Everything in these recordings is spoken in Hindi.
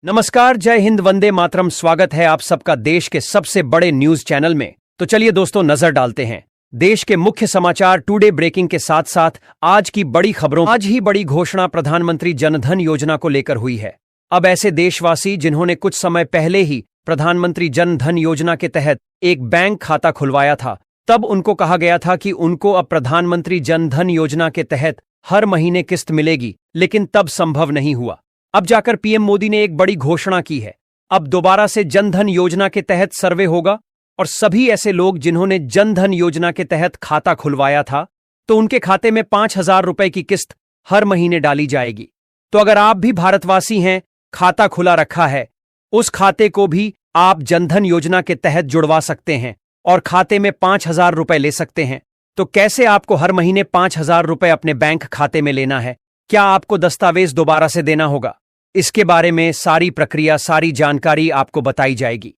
नमस्कार, जय हिंद, वंदे मातरम। स्वागत है आप सबका देश के सबसे बड़े न्यूज चैनल में। तो चलिए दोस्तों, नजर डालते हैं देश के मुख्य समाचार टुडे ब्रेकिंग के साथ साथ आज की बड़ी खबरों। आज ही बड़ी घोषणा प्रधानमंत्री जनधन योजना को लेकर हुई है। अब ऐसे देशवासी जिन्होंने कुछ समय पहले ही प्रधानमंत्री जनधन योजना के तहत एक बैंक खाता खुलवाया था, तब उनको कहा गया था कि उनको अब प्रधानमंत्री जनधन योजना के तहत हर महीने किस्त मिलेगी, लेकिन तब संभव नहीं हुआ। अब जाकर पीएम मोदी ने एक बड़ी घोषणा की है। अब दोबारा से जनधन योजना के तहत सर्वे होगा और सभी ऐसे लोग जिन्होंने जनधन योजना के तहत खाता खुलवाया था, तो उनके खाते में 5,000 रुपए की किस्त हर महीने डाली जाएगी। तो अगर आप भी भारतवासी हैं, खाता खुला रखा है, उस खाते को भी आप जनधन योजना के तहत जुड़वा सकते हैं और खाते में 5,000 रुपए ले सकते हैं। तो कैसे आपको हर महीने 5,000 रुपए अपने बैंक खाते में लेना है? क्या आपको दस्तावेज दोबारा से देना होगा? इसके बारे में सारी प्रक्रिया, सारी जानकारी आपको बताई जाएगी।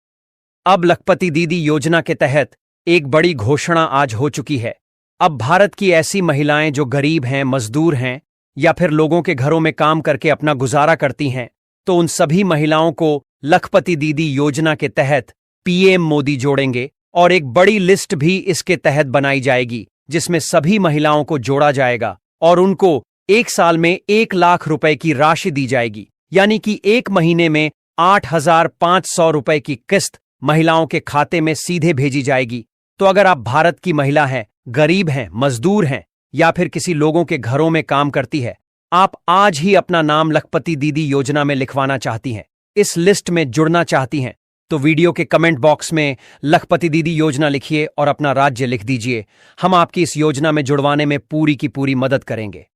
अब लखपति दीदी योजना के तहत एक बड़ी घोषणा आज हो चुकी है। अब भारत की ऐसी महिलाएं जो गरीब हैं, मजदूर हैं या फिर लोगों के घरों में काम करके अपना गुजारा करती हैं, तो उन सभी महिलाओं को लखपति दीदी योजना के तहत पीएम मोदी जोड़ेंगे और एक बड़ी लिस्ट भी इसके तहत बनाई जाएगी, जिसमें सभी महिलाओं को जोड़ा जाएगा और उनको एक साल में 1 लाख रुपए की राशि दी जाएगी, यानी कि एक महीने में 8,500 रुपए की किस्त महिलाओं के खाते में सीधे भेजी जाएगी। तो अगर आप भारत की महिला हैं, गरीब हैं, मजदूर हैं या फिर किसी लोगों के घरों में काम करती है, आप आज ही अपना नाम लखपति दीदी योजना में लिखवाना चाहती हैं, इस लिस्ट में जुड़ना चाहती हैं, तो वीडियो के कमेंट बॉक्स में लखपति दीदी योजना लिखिए और अपना राज्य लिख दीजिए। हम आपकी इस योजना में जुड़वाने में पूरी की पूरी मदद करेंगे।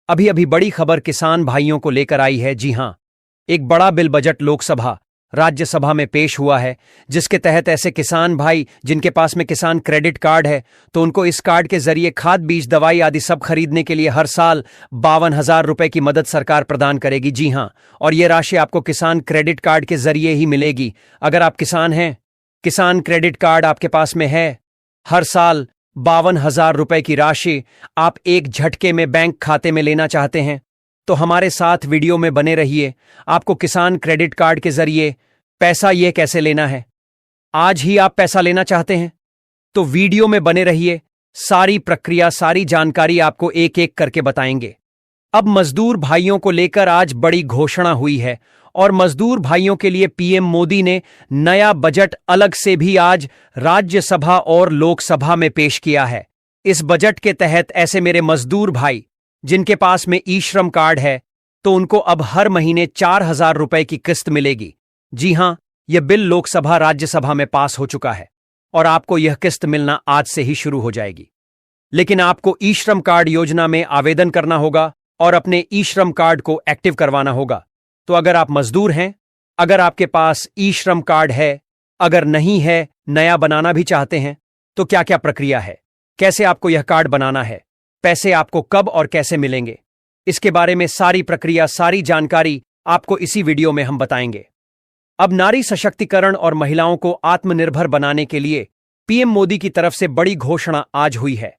अभी अभी बड़ी खबर किसान भाइयों को लेकर आई है। जी हां, एक बड़ा बिल बजट लोकसभा राज्यसभा में पेश हुआ है, जिसके तहत ऐसे किसान भाई जिनके पास में किसान क्रेडिट कार्ड है, तो उनको इस कार्ड के जरिए खाद, बीज, दवाई आदि सब खरीदने के लिए हर साल 52,000 रुपए की मदद सरकार प्रदान करेगी। जी हां, और यह राशि आपको किसान क्रेडिट कार्ड के जरिए ही मिलेगी। अगर आप किसान हैं, किसान क्रेडिट कार्ड आपके पास में है, हर साल 52,000 रुपए की राशि आप एक झटके में बैंक खाते में लेना चाहते हैं, तो हमारे साथ वीडियो में बने रहिए। आपको किसान क्रेडिट कार्ड के जरिए पैसा ये कैसे लेना है, आज ही आप पैसा लेना चाहते हैं, तो वीडियो में बने रहिए। सारी प्रक्रिया, सारी जानकारी आपको एक एक करके बताएंगे। अब मजदूर भाइयों को लेकर आज बड़ी घोषणा हुई है और मजदूर भाइयों के लिए पीएम मोदी ने नया बजट अलग से भी आज राज्यसभा और लोकसभा में पेश किया है। इस बजट के तहत ऐसे मेरे मजदूर भाई जिनके पास में ई श्रम कार्ड है, तो उनको अब हर महीने 4,000 रुपए की किस्त मिलेगी। जी हां, यह बिल लोकसभा राज्यसभा में पास हो चुका है और आपको यह किस्त मिलना आज से ही शुरू हो जाएगी। लेकिन आपको ई श्रम कार्ड योजना में आवेदन करना होगा और अपने ई श्रम कार्ड को एक्टिव करवाना होगा। तो अगर आप मजदूर हैं, अगर आपके पास ई श्रम कार्ड है, अगर नहीं है, नया बनाना भी चाहते हैं, तो क्या क्या प्रक्रिया है, कैसे आपको यह कार्ड बनाना है, पैसे आपको कब और कैसे मिलेंगे, इसके बारे में सारी प्रक्रिया, सारी जानकारी आपको इसी वीडियो में हम बताएंगे। अब नारी सशक्तिकरण और महिलाओं को आत्मनिर्भर बनाने के लिए पीएम मोदी की तरफ से बड़ी घोषणा आज हुई है।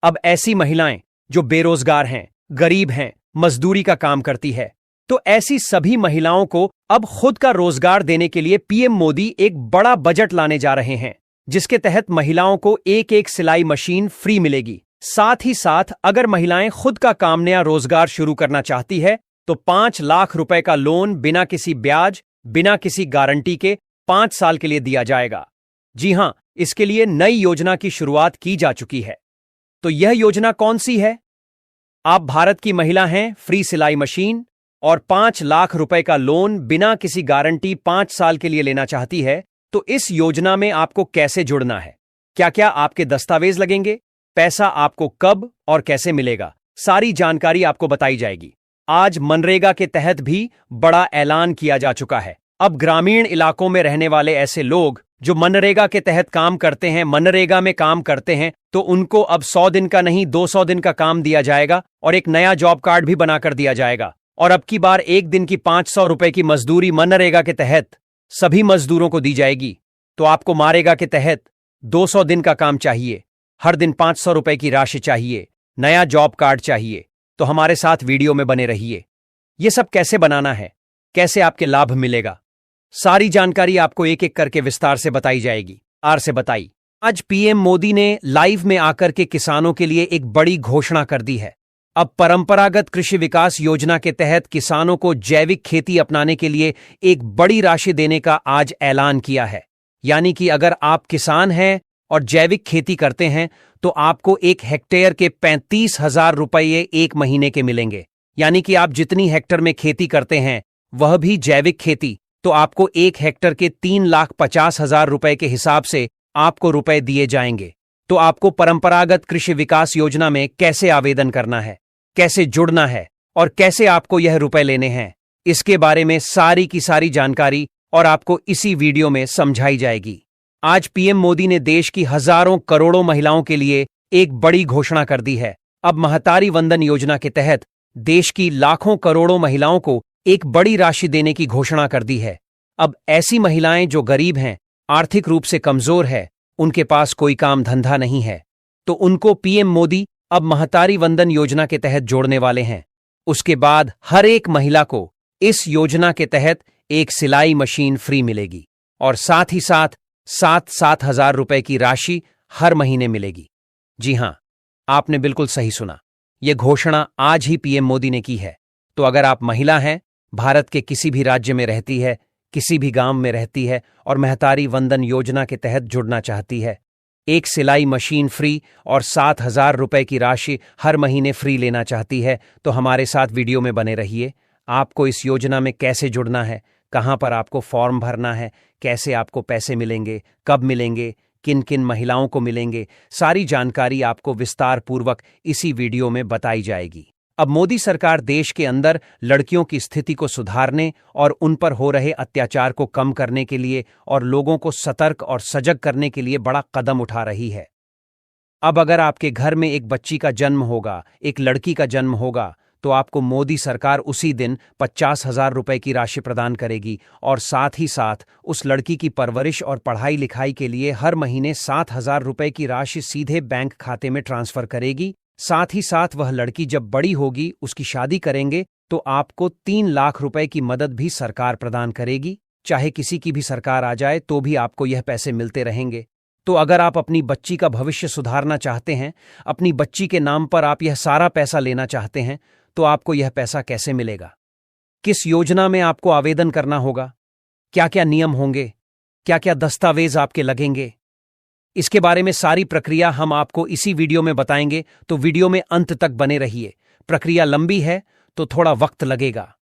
अब ऐसी महिलाएं जो बेरोजगार हैं, गरीब हैं, मजदूरी का काम करती है, तो ऐसी सभी महिलाओं को अब खुद का रोजगार देने के लिए पीएम मोदी एक बड़ा बजट लाने जा रहे हैं, जिसके तहत महिलाओं को एक सिलाई मशीन फ्री मिलेगी। साथ ही साथ अगर महिलाएं खुद का काम, नया रोजगार शुरू करना चाहती है, तो 5 लाख रुपए का लोन बिना किसी ब्याज, बिना किसी गारंटी के 5 साल के लिए दिया जाएगा। जी हां, इसके लिए नई योजना की शुरुआत की जा चुकी है। तो यह योजना कौन सी है? आप भारत की महिला हैं, फ्री सिलाई मशीन और 5 लाख रुपए का लोन बिना किसी गारंटी 5 साल के लिए लेना चाहती है, तो इस योजना में आपको कैसे जुड़ना है, क्या क्या आपके दस्तावेज लगेंगे, पैसा आपको कब और कैसे मिलेगा, सारी जानकारी आपको बताई जाएगी। आज मनरेगा के तहत भी बड़ा ऐलान किया जा चुका है। अब ग्रामीण इलाकों में रहने वाले ऐसे लोग जो मनरेगा के तहत काम करते हैं, मनरेगा में काम करते हैं, तो उनको अब 100 दिन का नहीं 200 दिन का काम दिया जाएगा और एक नया जॉब कार्ड भी बनाकर दिया जाएगा। और अब की बार एक दिन की 500 रुपए की मजदूरी मनरेगा के तहत सभी मजदूरों को दी जाएगी। तो आपको मनरेगा के तहत 200 दिन का काम चाहिए, हर दिन 500 रुपए की राशि चाहिए, नया जॉब कार्ड चाहिए, तो हमारे साथ वीडियो में बने रहिए। ये सब कैसे बनाना है, कैसे आपके लाभ मिलेगा, सारी जानकारी आपको एक एक करके विस्तार से बताई जाएगी। आर से बताई। आज पीएम मोदी ने लाइव में आकर के किसानों के लिए एक बड़ी घोषणा कर दी है। अब परंपरागत कृषि विकास योजना के तहत किसानों को जैविक खेती अपनाने के लिए एक बड़ी राशि देने का आज ऐलान किया है। यानी कि अगर आप किसान हैं और जैविक खेती करते हैं तो आपको 1 हेक्टेयर के 35,000 रुपये 1 महीने के मिलेंगे। यानी कि आप जितनी हेक्टर में खेती करते हैं वह भी जैविक खेती, तो आपको 1 हेक्टर के 3,50,000 रुपए के हिसाब से आपको रुपए दिए जाएंगे। तो आपको परंपरागत कृषि विकास योजना में कैसे आवेदन करना है, कैसे जुड़ना है और कैसे आपको यह रुपए लेने हैं, इसके बारे में सारी की सारी जानकारी और आपको इसी वीडियो में समझाई जाएगी। आज पीएम मोदी ने देश की हजारों करोड़ों महिलाओं के लिए एक बड़ी घोषणा कर दी है। अब महतारी वंदन योजना के तहत देश की लाखों करोड़ों महिलाओं को एक बड़ी राशि देने की घोषणा कर दी है। अब ऐसी महिलाएं जो गरीब हैं, आर्थिक रूप से कमजोर है, उनके पास कोई काम धंधा नहीं है, तो उनको पीएम मोदी अब महतारी वंदन योजना के तहत जोड़ने वाले हैं। उसके बाद हर एक महिला को इस योजना के तहत एक सिलाई मशीन फ्री मिलेगी और साथ ही साथ 7-7 हजार रुपए की राशि हर महीने मिलेगी। जी हां, आपने बिल्कुल सही सुना। यह घोषणा आज ही पीएम मोदी ने की है। तो अगर आप महिला हैं, भारत के किसी भी राज्य में रहती है, किसी भी गांव में रहती है और महतारी वंदन योजना के तहत जुड़ना चाहती है, एक सिलाई मशीन फ्री और 7,000 रुपए की राशि हर महीने फ्री लेना चाहती है, तो हमारे साथ वीडियो में बने रहिए। आपको इस योजना में कैसे जुड़ना है, कहां पर आपको फॉर्म भरना है, कैसे आपको पैसे मिलेंगे, कब मिलेंगे, किन किन महिलाओं को मिलेंगे, सारी जानकारी आपको विस्तार पूर्वक इसी वीडियो में बताई जाएगी। अब मोदी सरकार देश के अंदर लड़कियों की स्थिति को सुधारने और उन पर हो रहे अत्याचार को कम करने के लिए और लोगों को सतर्क और सजग करने के लिए बड़ा कदम उठा रही है। अब अगर आपके घर में एक बच्ची का जन्म होगा, एक लड़की का जन्म होगा, तो आपको मोदी सरकार उसी दिन 50,000 रुपए की राशि प्रदान करेगी और साथ ही साथ उस लड़की की परवरिश और पढ़ाई लिखाई के लिए हर महीने 7,000 रुपए की राशि सीधे बैंक खाते में ट्रांसफर करेगी। साथ ही साथ वह लड़की जब बड़ी होगी, उसकी शादी करेंगे, तो आपको 3 लाख रुपए की मदद भी सरकार प्रदान करेगी। चाहे किसी की भी सरकार आ जाए तो भी आपको यह पैसे मिलते रहेंगे। तो अगर आप अपनी बच्ची का भविष्य सुधारना चाहते हैं, अपनी बच्ची के नाम पर आप यह सारा पैसा लेना चाहते हैं, तो आपको यह पैसा कैसे मिलेगा, किस योजना में आपको आवेदन करना होगा, क्या क्या नियम होंगे, क्या क्या दस्तावेज आपके लगेंगे, इसके बारे में सारी प्रक्रिया हम आपको इसी वीडियो में बताएंगे। तो वीडियो में अंत तक बने रहिए। प्रक्रिया लंबी है तो थोड़ा वक्त लगेगा।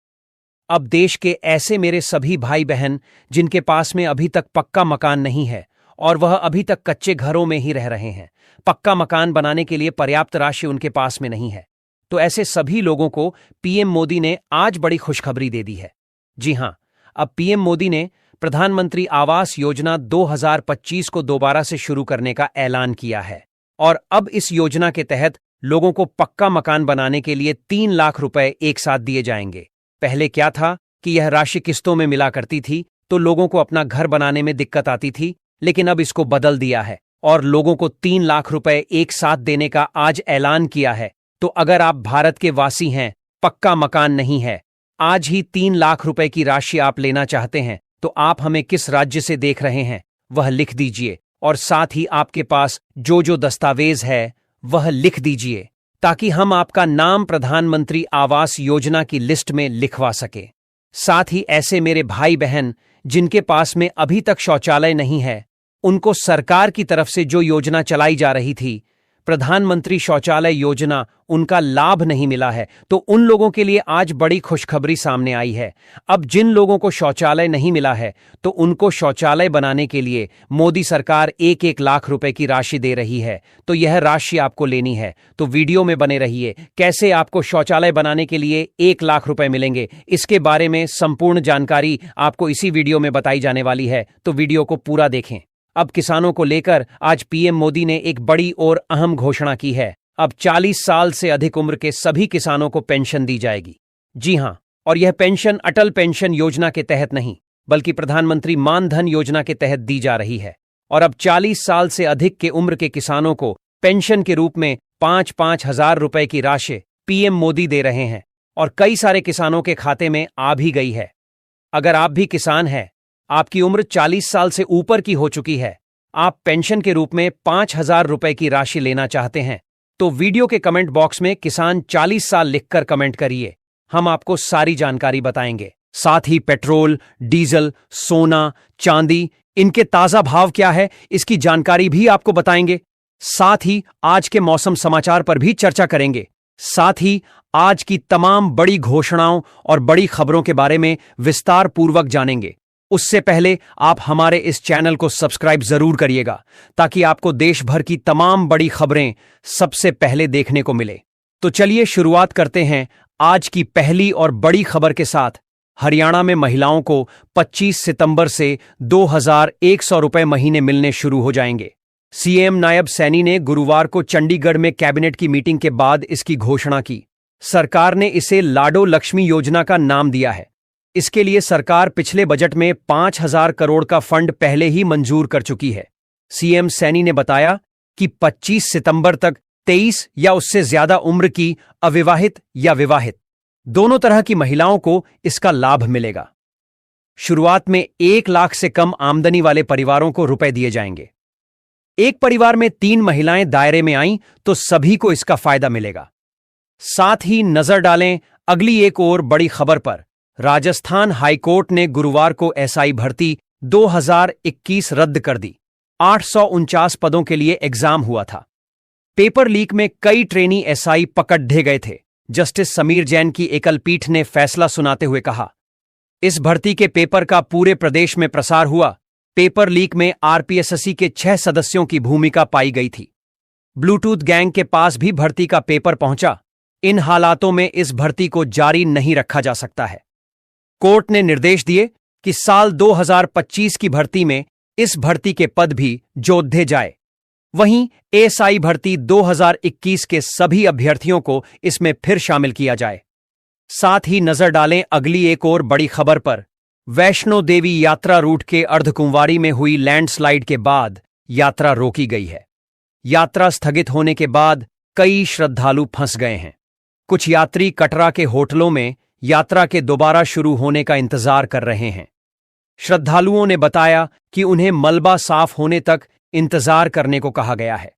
अब देश के ऐसे मेरे सभी भाई बहन जिनके पास में अभी तक पक्का मकान नहीं है और वह अभी तक कच्चे घरों में ही रह रहे हैं, पक्का मकान बनाने के लिए पर्याप्त राशि उनके पास में नहीं है, तो ऐसे सभी लोगों को पीएम मोदी ने आज बड़ी खुशखबरी दे दी है। जी हां, अब पीएम मोदी ने प्रधानमंत्री आवास योजना 2025 को दोबारा से शुरू करने का ऐलान किया है और अब इस योजना के तहत लोगों को पक्का मकान बनाने के लिए 3 लाख रुपए एक साथ दिए जाएंगे। पहले क्या था कि यह राशि किस्तों में मिला करती थी, तो लोगों को अपना घर बनाने में दिक्कत आती थी, लेकिन अब इसको बदल दिया है और लोगों को 3 लाख रुपए एक साथ देने का आज ऐलान किया है। तो अगर आप भारत के वासी हैं, पक्का मकान नहीं है, आज ही 3 लाख रुपए की राशि आप लेना चाहते हैं, तो आप हमें किस राज्य से देख रहे हैं वह लिख दीजिए और साथ ही आपके पास जो जो दस्तावेज है वह लिख दीजिए, ताकि हम आपका नाम प्रधानमंत्री आवास योजना की लिस्ट में लिखवा सके। साथ ही ऐसे मेरे भाई बहन जिनके पास में अभी तक शौचालय नहीं है, उनको सरकार की तरफ से जो योजना चलाई जा रही थी, प्रधानमंत्री शौचालय योजना, उनका लाभ नहीं मिला है, तो उन लोगों के लिए आज बड़ी खुशखबरी सामने आई है। अब जिन लोगों को शौचालय नहीं मिला है, तो उनको शौचालय बनाने के लिए मोदी सरकार 1-1 लाख रुपए की राशि दे रही है। तो यह राशि आपको लेनी है, तो वीडियो में बने रहिए। कैसे आपको शौचालय बनाने के लिए 1 लाख रुपए मिलेंगे, इसके बारे में संपूर्ण जानकारी आपको इसी वीडियो में बताई जाने वाली है, तो वीडियो को पूरा देखें। अब किसानों को लेकर आज पीएम मोदी ने एक बड़ी और अहम घोषणा की है। अब 40 साल से अधिक उम्र के सभी किसानों को पेंशन दी जाएगी। जी हां, और यह पेंशन अटल पेंशन योजना के तहत नहीं, बल्कि प्रधानमंत्री मान धन योजना के तहत दी जा रही है। और अब 40 साल से अधिक के उम्र के किसानों को पेंशन के रूप में 5-5 हजार रुपए की राशि पीएम मोदी दे रहे हैं और कई सारे किसानों के खाते में आ भी गई है। अगर आप भी किसान हैं, आपकी उम्र 40 साल से ऊपर की हो चुकी है, आप पेंशन के रूप में 5,000 रुपए की राशि लेना चाहते हैं, तो वीडियो के कमेंट बॉक्स में किसान 40 साल लिखकर कमेंट करिए। हम आपको सारी जानकारी बताएंगे। साथ ही पेट्रोल, डीजल, सोना, चांदी, इनके ताजा भाव क्या है, इसकी जानकारी भी आपको बताएंगे। साथ ही आज के मौसम समाचार पर भी चर्चा करेंगे। साथ ही आज की तमाम बड़ी घोषणाओं और बड़ी खबरों के बारे में विस्तार पूर्वक जानेंगे। उससे पहले आप हमारे इस चैनल को सब्सक्राइब जरूर करिएगा, ताकि आपको देश भर की तमाम बड़ी खबरें सबसे पहले देखने को मिले। तो चलिए शुरुआत करते हैं आज की पहली और बड़ी खबर के साथ। हरियाणा में महिलाओं को 25 सितंबर से 2,100 रुपए महीने मिलने शुरू हो जाएंगे। सीएम नायब सैनी ने गुरुवार को चंडीगढ़ में कैबिनेट की मीटिंग के बाद इसकी घोषणा की। सरकार ने इसे लाडो लक्ष्मी योजना का नाम दिया है। इसके लिए सरकार पिछले बजट में 5,000 करोड़ का फंड पहले ही मंजूर कर चुकी है। सीएम सैनी ने बताया कि 25 सितंबर तक 23 या उससे ज्यादा उम्र की अविवाहित या विवाहित दोनों तरह की महिलाओं को इसका लाभ मिलेगा। शुरुआत में 1 लाख से कम आमदनी वाले परिवारों को रुपए दिए जाएंगे। एक परिवार में 3 महिलाएं दायरे में आईं तो सभी को इसका फायदा मिलेगा। साथ ही नजर डालें अगली एक और बड़ी खबर पर। राजस्थान हाईकोर्ट ने गुरुवार को एसआई भर्ती 2021 रद्द कर दी। 849 पदों के लिए एग्जाम हुआ था। पेपर लीक में कई ट्रेनी एसआई पकड़े गए थे। जस्टिस समीर जैन की एकल पीठ ने फैसला सुनाते हुए कहा, इस भर्ती के पेपर का पूरे प्रदेश में प्रसार हुआ। पेपर लीक में आरपीएसएससी के 6 सदस्यों की भूमिका पाई गई थी। ब्लूटूथ गैंग के पास भी भर्ती का पेपर पहुंचा। इन हालातों में इस भर्ती को जारी नहीं रखा जा सकता है। कोर्ट ने निर्देश दिए कि साल 2025 की भर्ती में इस भर्ती के पद भी जोड़े जाए। वहीं एएसआई भर्ती 2021 के सभी अभ्यर्थियों को इसमें फिर शामिल किया जाए। साथ ही नजर डालें अगली एक और बड़ी खबर पर। वैष्णो देवी यात्रा रूट के अर्धकुंवारी में हुई लैंडस्लाइड के बाद यात्रा रोकी गई है। यात्रा स्थगित होने के बाद कई श्रद्धालु फंस गए हैं। कुछ यात्री कटरा के होटलों में यात्रा के दोबारा शुरू होने का इंतजार कर रहे हैं। श्रद्धालुओं ने बताया कि उन्हें मलबा साफ होने तक इंतजार करने को कहा गया है।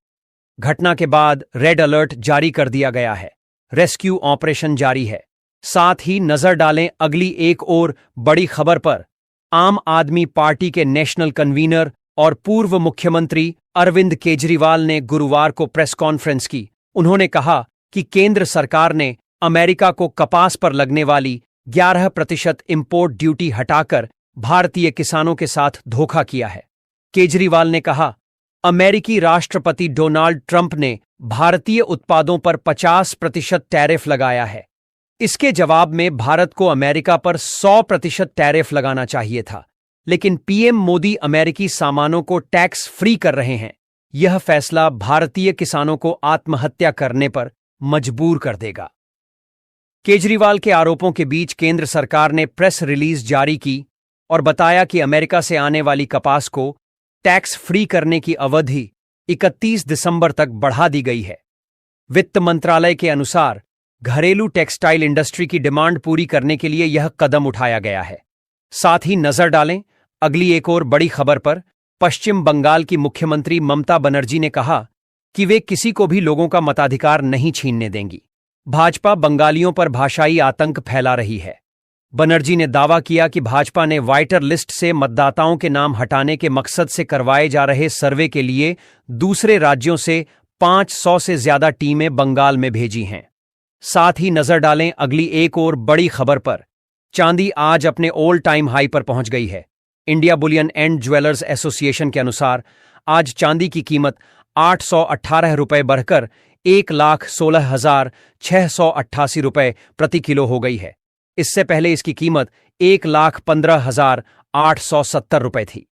घटना के बाद रेड अलर्ट जारी कर दिया गया है। रेस्क्यू ऑपरेशन जारी है। साथ ही नजर डालें अगली एक और बड़ी खबर पर। आम आदमी पार्टी के नेशनल कन्वीनर और पूर्व मुख्यमंत्री अरविंद केजरीवाल ने गुरुवार को प्रेस कॉन्फ्रेंस की। उन्होंने कहा कि केंद्र सरकार ने अमेरिका को कपास पर लगने वाली 11% इंपोर्ट ड्यूटी हटाकर भारतीय किसानों के साथ धोखा किया है। केजरीवाल ने कहा, अमेरिकी राष्ट्रपति डोनाल्ड ट्रंप ने भारतीय उत्पादों पर 50% टैरिफ लगाया है। इसके जवाब में भारत को अमेरिका पर 100% टैरिफ लगाना चाहिए था, लेकिन पीएम मोदी अमेरिकी सामानों को टैक्स फ्री कर रहे हैं। यह फैसला भारतीय किसानों को आत्महत्या करने पर मजबूर कर देगा। केजरीवाल के आरोपों के बीच केंद्र सरकार ने प्रेस रिलीज जारी की और बताया कि अमेरिका से आने वाली कपास को टैक्स फ्री करने की अवधि 31 दिसंबर तक बढ़ा दी गई है। वित्त मंत्रालय के अनुसार घरेलू टेक्सटाइल इंडस्ट्री की डिमांड पूरी करने के लिए यह कदम उठाया गया है। साथ ही नजर डालें अगली एक और बड़ी खबर पर। पश्चिम बंगाल की मुख्यमंत्री ममता बनर्जी ने कहा कि वे किसी को भी लोगों का मताधिकार नहीं छीनने देंगी। भाजपा बंगालियों पर भाषाई आतंक फैला रही है। बनर्जी ने दावा किया कि भाजपा ने वाइटर लिस्ट से मतदाताओं के नाम हटाने के मकसद से करवाए जा रहे सर्वे के लिए दूसरे राज्यों से 500 से ज्यादा टीमें बंगाल में भेजी हैं। साथ ही नजर डालें अगली एक और बड़ी खबर पर। चांदी आज अपने ऑल टाइम हाई पर पहुंच गई है। India Boolean and jewellers association के अनुसार आज चांदी की कीमत 818 रुपए बढ़कर 1,16,688 रुपए प्रति किलो हो गई है। इससे पहले इसकी कीमत 1,15,870 रुपए थी।